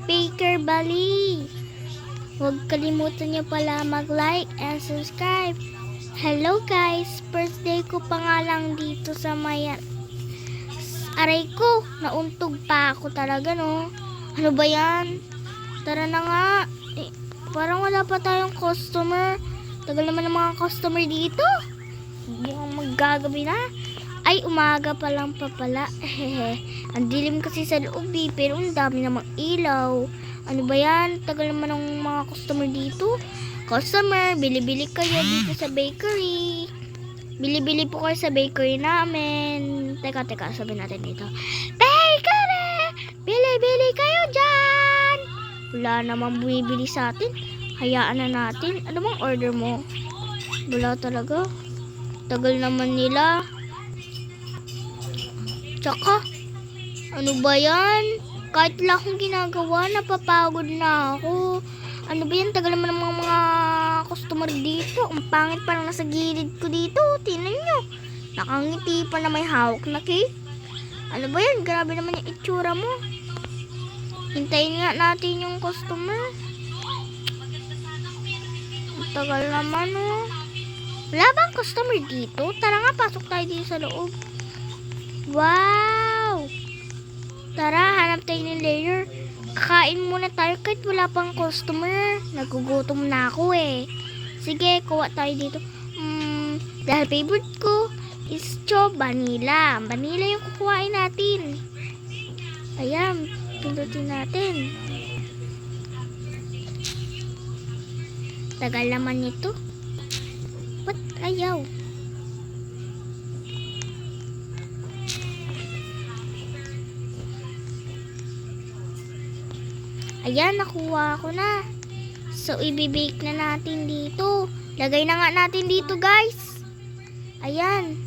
Baker Bali. Huwag kalimutan nyo pala mag-like and subscribe. Hello guys, first day ko pa nga lang dito sa Mayan. Aray ko, nauntog pa ako talaga no. Ano ba yan? Tara na nga. Parang wala pa tayong customer. Tagal naman ng mga customer dito. Mukhang maggagabi na. Ay, umaga pa lang pa pala. Ang dilim kasi sa loob pero ang dami namang ilaw. Ano ba yan? Tagal naman ng mga customer dito. Customer, bili-bili kayo dito sa bakery. Bili-bili po kayo sa bakery namin. Teka, sabi natin dito. Bakery! Bili-bili kayo dyan! Wala namang bumibili sa atin. Hayaan na natin. Ano bang order mo? Wala talaga. Tagal naman nila. Tsaka, ano ba yan? Kahit wala akong ginagawa, napapagod na ako. Ano ba yan? Tagal naman ng mga customer dito. Ang pangit parang nasa gilid ko dito. Tingnan nyo. Nakangiti pa na may hawak na cake. Ano ba yan? Grabe naman yung itsura mo. Hintayin nga natin yung customer. Ang tagal naman oh. Wala bang customer dito? Tara nga, pasok tayo dito sa loob. Wow! Tara, hanap tayo ng layer. Kakain muna tayo kahit wala pang customer. Nagugutom na ako eh. Sige, kuha tayo dito. Dahil favorite ko is vanilla. Vanilla yung kukuhain natin. Ayan, pindutin natin. Tagal naman nito. Ba't ayaw? Ayan, nakuha ko na. So, ibibake na natin dito. Lagay na nga natin dito, guys. Ayan.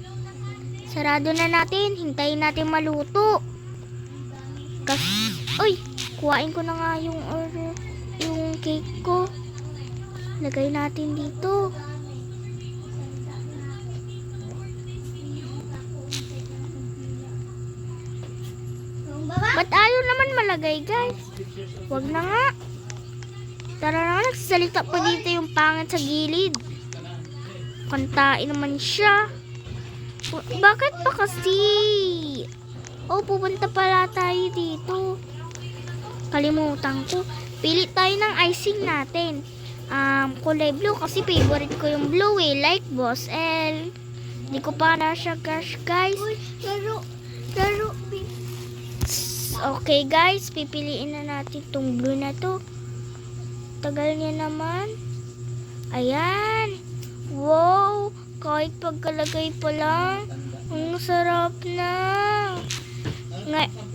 Sarado na natin. Hintayin natin maluto. Uy, kuhain ko na nga yung order, yung cake ko. Lagay natin dito. Ba't ayaw naman malagay, guys? Wag na nga. Tara na nga, nagsasalita pa dito yung pangit sa gilid. Kantain naman siya. Bakit pa kasi? Oh, pupunta pala tayo dito. Kalimutan ko. Pili tayo ng icing natin. Kulay blue kasi favorite ko yung blue eh. Like Boss L. Hindi ko pa na siya cash, guys. Laro. Okay guys, pipiliin na natin itong blue na to. Tagal niya naman. Ayan. Wow. Kahit pagkalagay pa lang, ang sarap na.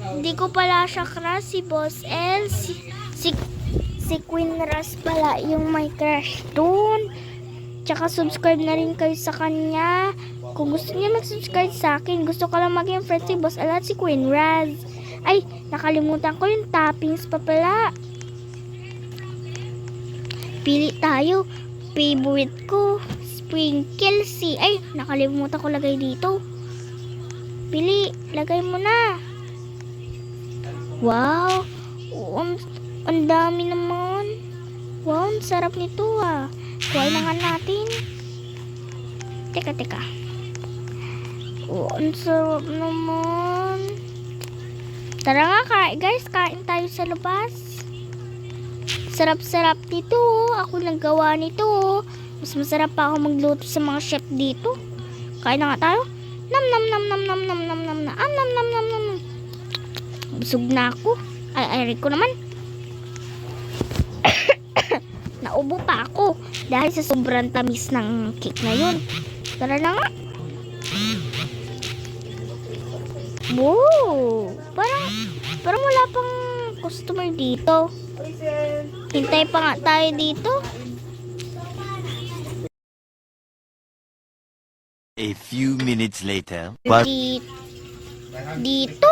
Hindi ko pala siya crush si Boss L. Si Queen Raz pala yung may crush dun. Tsaka subscribe na rin kayo sa kanya. Kung gusto niya mag-subscribe sa akin, gusto ko lang maging friend si Boss L at si Queen Raz. Ay, nakalimutan ko yung toppings pa pala. Pili tayo. Favorite ko, sprinkle si. Ay, nakalimutan ko lagay dito. Pili, lagay mo na. Wow. Ang dami naman. Wow, ang sarap nito ah. Kuhain na nga natin. Teka. Ang sarap naman. Tara nga guys, kain tayo sa labas. Sarap-sarap nito. Ako naggawa nito. Mas masarap pa ako magluto sa mga chef dito. Kain na nga tayo. Nam. Busog na ako. Ay ko naman. Naubo pa ako dahil sa sobrang tamis ng cake na yun. Tara na nga. Wow! Parang wala pang customer dito. Hintay pa nga tayo dito. A few minutes later. Dito?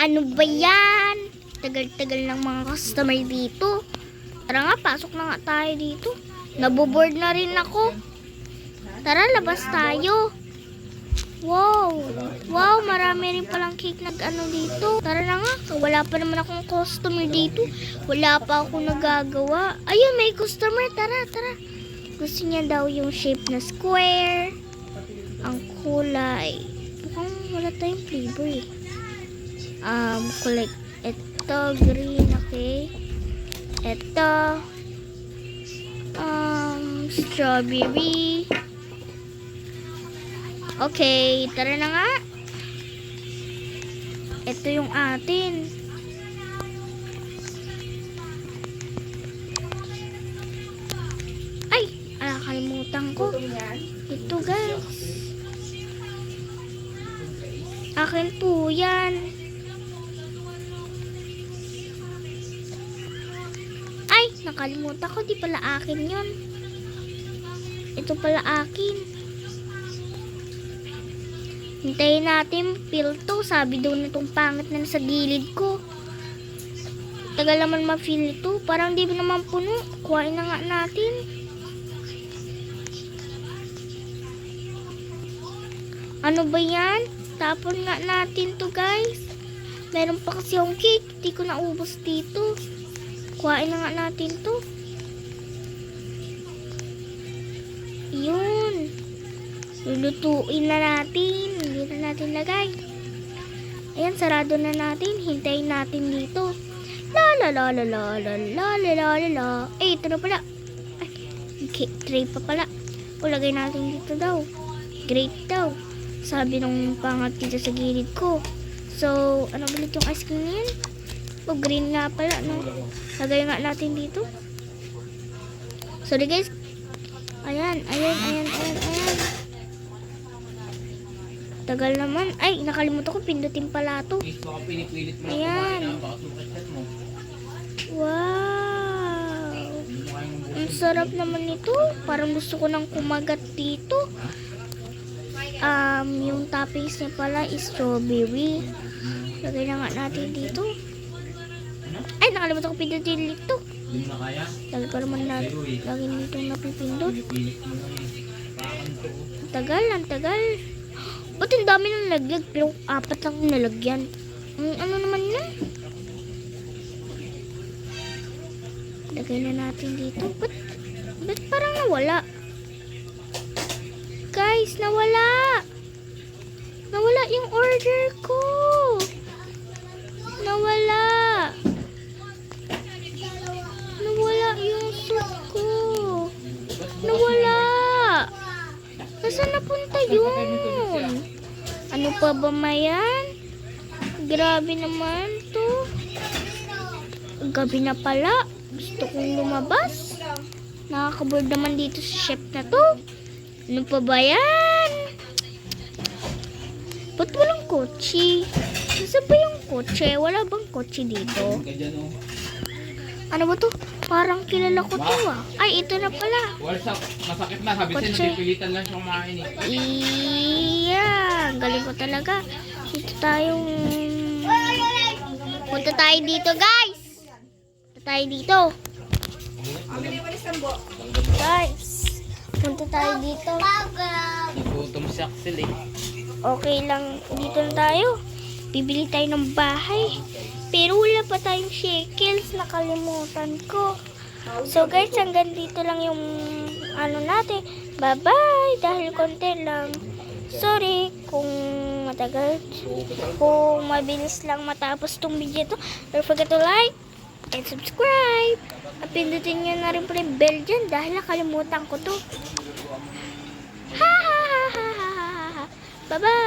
Ano ba yan? Tagal-tagal ng mga customer dito. Tara nga, pasok na nga tayo dito. Naboboard na rin ako. Tara, labas tayo. Wow! Wow, marami rin palang cake na ano dito. Tara na nga, wala pa naman akong customer dito. Wala pa ako nagagawa. Ayun, may customer. Tara, tara. Gusto niya daw yung shape na square. Ang kulay. Mukhang wala tayong flavor eh. Kulay. Ito, green, okay. Ito. Strawberry. Okay, tara na nga. Ito yung atin. Ay, nakalimutan ko. Ito guys. Akin po yan. Ay, nakalimutan ko. Di pala akin yun. Ito pala akin. Hintayin natin, fill to. Sabi daw nitong pangit na nasa gilid ko. Tagal naman ma-fill ito. Parang di ba naman puno. Kuhain na nga natin. Ano ba yan? Tapon nga natin to guys. Meron pa kasi yung cake. Hindi ko naubos dito. Kuhain na nga natin to. Yun. Lulutuin na natin. Hindi na natin lagay. Ayan, sarado na natin. Hintayin natin dito. La la la la la la la la la la la. Eh, ito na pala. Ay, okay, tray pa pala. O, lagay natin dito daw. Great daw. Sabi nung pangat dito sa gilid ko. So, ano ulit yung ice cream yan? O, green nga pala, no? Lagay nga natin dito. Sorry guys. Ayan, ayan, ayan, ayan, ayan. Tagal naman. Ay, nakalimutan ko. Pindutin pala to. Ayan. Wow. Ang sarap naman nito. Parang gusto ko nang kumagat dito. Yung toppings niya pala is strawberry. Lagay na nga natin dito. Ay, nakalimutan ko pindutin dito. Lagi ko naman lagi nito napipindot. Ang tagal, ang tagal. Ba't ang dami nang nalagyan? Pero 4 lang nalagyan. Ano naman yun? Lagay na natin dito. Ba't parang nawala? Guys, nawala! Nawala yung order ko! Nawala! Nawala yung soup ko! Nawala! Nasaan napunta yun? Ano pa ba mayan? Grabe naman to. Gabi na pala. Gusto kong lumabas. Nakakaboard naman dito sa chef na to. Ano pa ba yan? Ba't walang kotse? Nasaan ba yung kotse? Wala bang kotse dito? Ano ba to? Parang kilala ko to ah. Ay, ito na pala. Masakit na. Sabi sa'yo, napipilitan lang siya kumain eh. Iya, galing ko talaga. Dito tayong... Punta tayo dito, guys. Punta tayo dito. Guys, punta tayo dito. Nagutom si Axel eh. Okay lang, dito na tayo. Bibili tayo ng bahay. Pero wala pa tayong shekels. Nakalimutan ko. So guys, hanggang dito lang yung ano natin. Bye-bye. Dahil konti lang. Sorry kung matagal. Kung mabilis lang matapos tong video to. Don't forget to like and subscribe. At pindutin nyo na rin po yung bell dyan dahil nakalimutan ko to. Ha ha ha ha ha ha. Bye-bye.